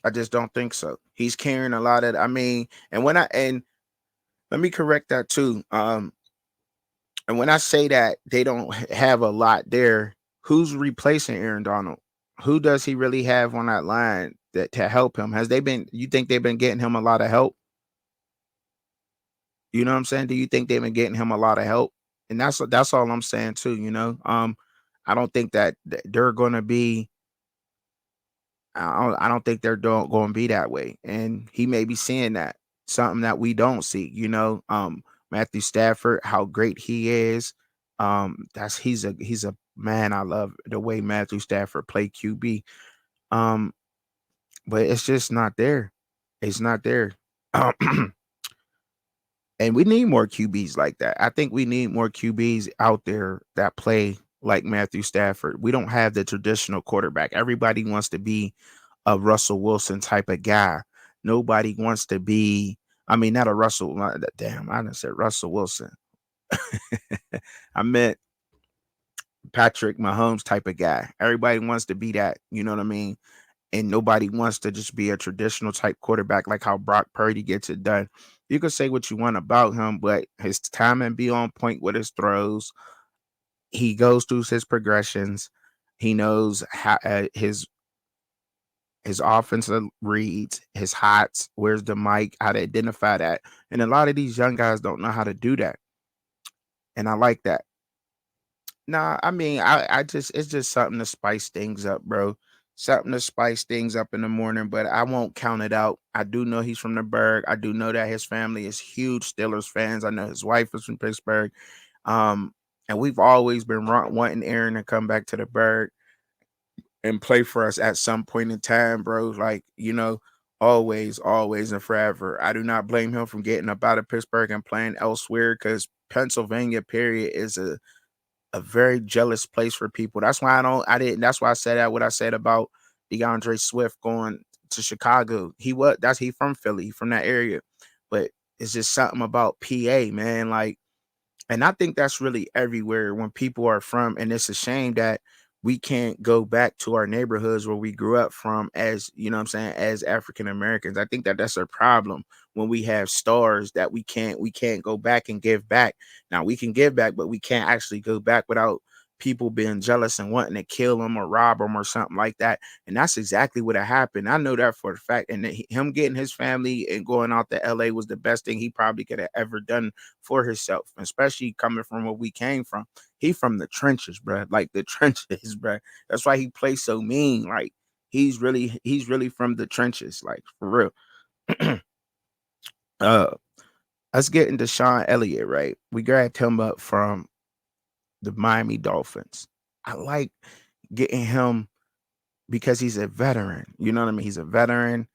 I just don't think so. He's carrying a lot of. I mean, and let me correct that too. And when I say that they don't have a lot there, who's replacing Aaron Donald? Who does he really have on that line that to help him? Has they been? You think they've been getting him a lot of help? You know what I'm saying? Do you think they've been getting him a lot of help? And that's all I'm saying too. I don't think that they're going to be. I don't think they're going to be that way, and he may be seeing that something that we don't see. Matthew Stafford, how great he is. That's he's a man. I love the way Matthew Stafford play QB. Um, but it's just not there. It's not there. And we need more QBs like that. I think we need more QBs out there that play like Matthew Stafford. We don't have the traditional quarterback. Everybody wants to be a Russell Wilson type of guy. Nobody wants to be, I mean, not a Russell. Damn, I done said Russell Wilson. I meant Patrick Mahomes type of guy. Everybody wants to be that. You know what I mean? And nobody wants to just be a traditional type quarterback like how Brock Purdy gets it done. You can say what you want about him, but his timing be on point with his throws. He goes through his progressions. He knows how his offensive reads, his hots, where's the mic, how to identify that. And a lot of these young guys don't know how to do that. And I like that. Nah, I mean, I just it's just something to spice things up, bro. Something to spice things up in the morning, but I won't count it out. I do know he's from the Berg. I do know that his family is huge Steelers fans. I know his wife is from Pittsburgh. Um, and we've always been wanting Aaron to come back to the Berg and play for us at some point in time, bro. Like, always, always, and forever. I do not blame him from getting up out of Pittsburgh and playing elsewhere because Pennsylvania, period, is a very jealous place for people. That's why that's why I said that what I said about DeAndre Swift going to Chicago. He from Philly, from that area. But it's just something about PA, man. Like, and I think that's really everywhere when people are from, and it's a shame that we can't go back to our neighborhoods where we grew up from as, you know what I'm saying, as African Americans. I think that that's a problem when we have stars that we can't go back and give back. Now we can give back, but we can't actually go back without people being jealous and wanting to kill them or rob them or something like that. And that's exactly what happened. I know that for a fact. And him getting his family and going out to LA was the best thing he probably could have ever done for himself, especially coming from where we came from. He from the trenches, bro. Like the trenches, bro. That's why he plays so mean. Like he's really from the trenches, like for real. uh let's get into Sean Elliott, right? We grabbed him up from the Miami Dolphins. I like getting him because he's a veteran. You know what I mean? He's a veteran.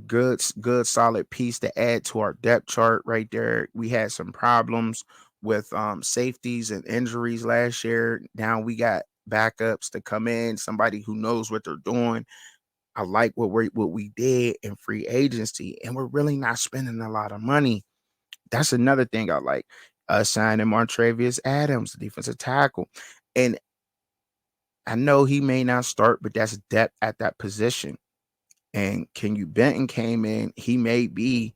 Good solid piece to add to our depth chart right there. We had some problems with safeties and injuries last year. Now we got backups to come in, somebody who knows what they're doing. I like what we did in free agency, and we're really not spending a lot of money. That's another thing I like. Signing Martravius Adams, defensive tackle. And I know he may not start, but that's depth at that position. And Kenny Benton came in. He may be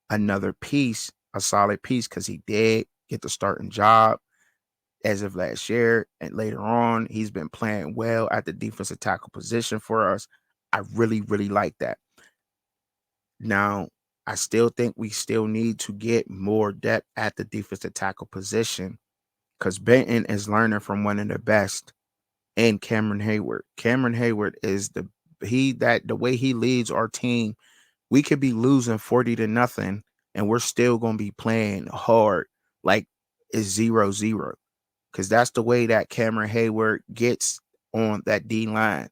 another piece, a solid piece, because he did get the starting job as of last year. And later on, he's been playing well at the defensive tackle position for us. I really, really like that. Now, I still think we still need to get more depth at the defensive tackle position because Benton is learning from one of the best in Cameron Hayward. Cameron Hayward is the way he leads our team. We could be losing 40-0 and we're still gonna be playing hard like it's 0-0. Because that's the way that Cameron Hayward gets on that D line.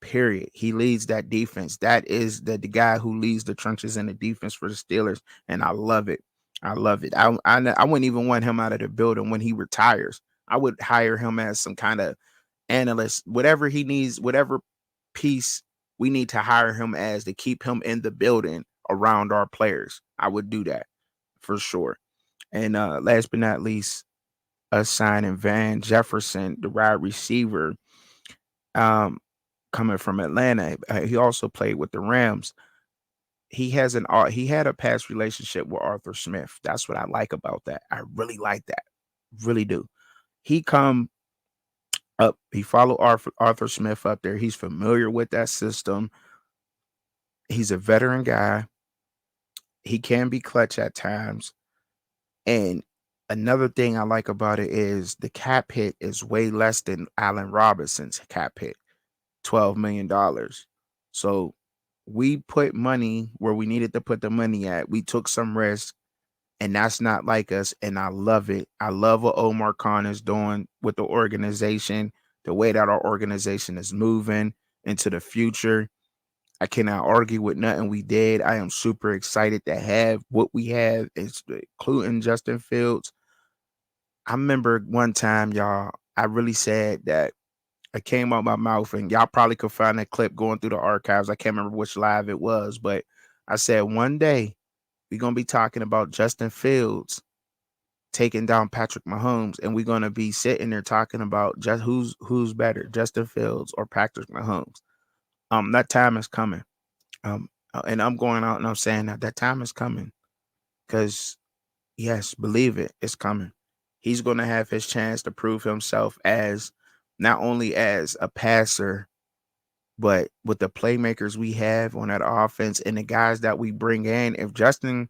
Period. He leads that defense. That is the guy who leads the trenches in the defense for the Steelers, and I love it. I love it. I wouldn't even want him out of the building when he retires. I would hire him as some kind of analyst, whatever he needs, whatever piece we need to hire him as to keep him in the building around our players. I would do that for sure. And last but not least, us signing Van Jefferson, the wide receiver. Um, coming from Atlanta. He also played with the Rams. He had a past relationship with Arthur Smith. That's what I like about that. I really like that. Really do. He come up, he followed Arthur Smith up there. He's familiar with that system. He's a veteran guy. He can be clutch at times. And another thing I like about it is the cap hit is way less than Allen Robinson's cap hit, $12 million. So we put money where we needed to put the money at. We took some risk, and that's not like us. And I love it. I love what Omar Khan is doing with the organization, the way that our organization is moving into the future. I cannot argue with nothing we did. I am super excited to have what we have, including Justin Fields. I remember one time, y'all, I really said that I came out my mouth, and y'all probably could find that clip going through the archives. I can't remember which live it was, but I said one day we're gonna be talking about Justin Fields taking down Patrick Mahomes, and we're gonna be sitting there talking about just who's better, Justin Fields or Patrick Mahomes. That time is coming. And I'm going out and I'm saying that time is coming because yes, believe it, it's coming. He's going to have his chance to prove himself as not only as a passer, but with the playmakers we have on that offense and the guys that we bring in. If Justin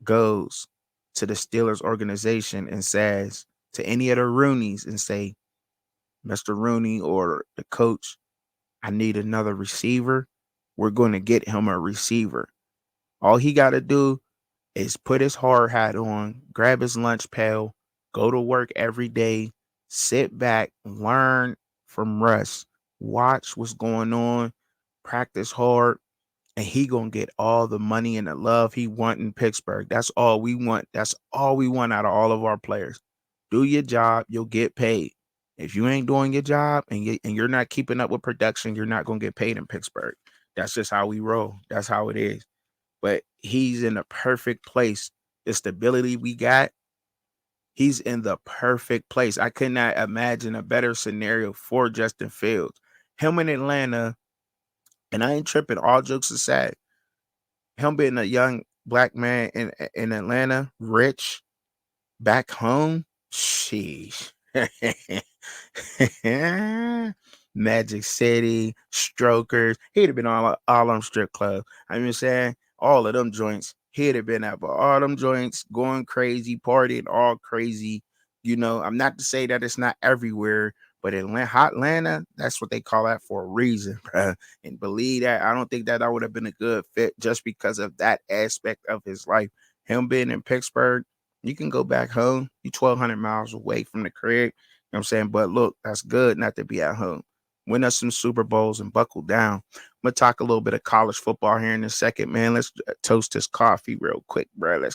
goes to the Steelers organization and says to any of the Roonies and say, Mr. Rooney or the coach, I need another receiver, we're going to get him a receiver. All he got to do is put his hard hat on, grab his lunch pail, go to work every day, sit back, learn from Russ, watch what's going on, practice hard, and he gonna get all the money and the love he want in Pittsburgh. That's all we want. That's all we want out of all of our players. Do your job, you'll get paid. If you ain't doing your job and you're not keeping up with production, you're not gonna get paid in Pittsburgh. That's just how we roll. That's how it is. But he's in the perfect place. The stability we got, he's in the perfect place. I could not imagine a better scenario for Justin Fields. Him in Atlanta, and I ain't tripping, all jokes aside, him being a young black man in Atlanta, rich, back home, sheesh. Magic City, Strokers. He'd have been all them strip clubs. I mean, saying all of them joints. He'd have been at all them joints, going crazy, partying all crazy. You know, I'm not to say that it's not everywhere, but Atlanta, that's what they call that for a reason, bro. And believe that, I don't think that I would have been a good fit just because of that aspect of his life. Him being in Pittsburgh, you can go back home. You 1,200 miles away from the crib. You know what I'm saying? But look, that's good not to be at home. Win us some Super Bowls and buckle down. I'm going to talk a little bit of college football here in a second, man. Let's toast this coffee real quick, bro. Let's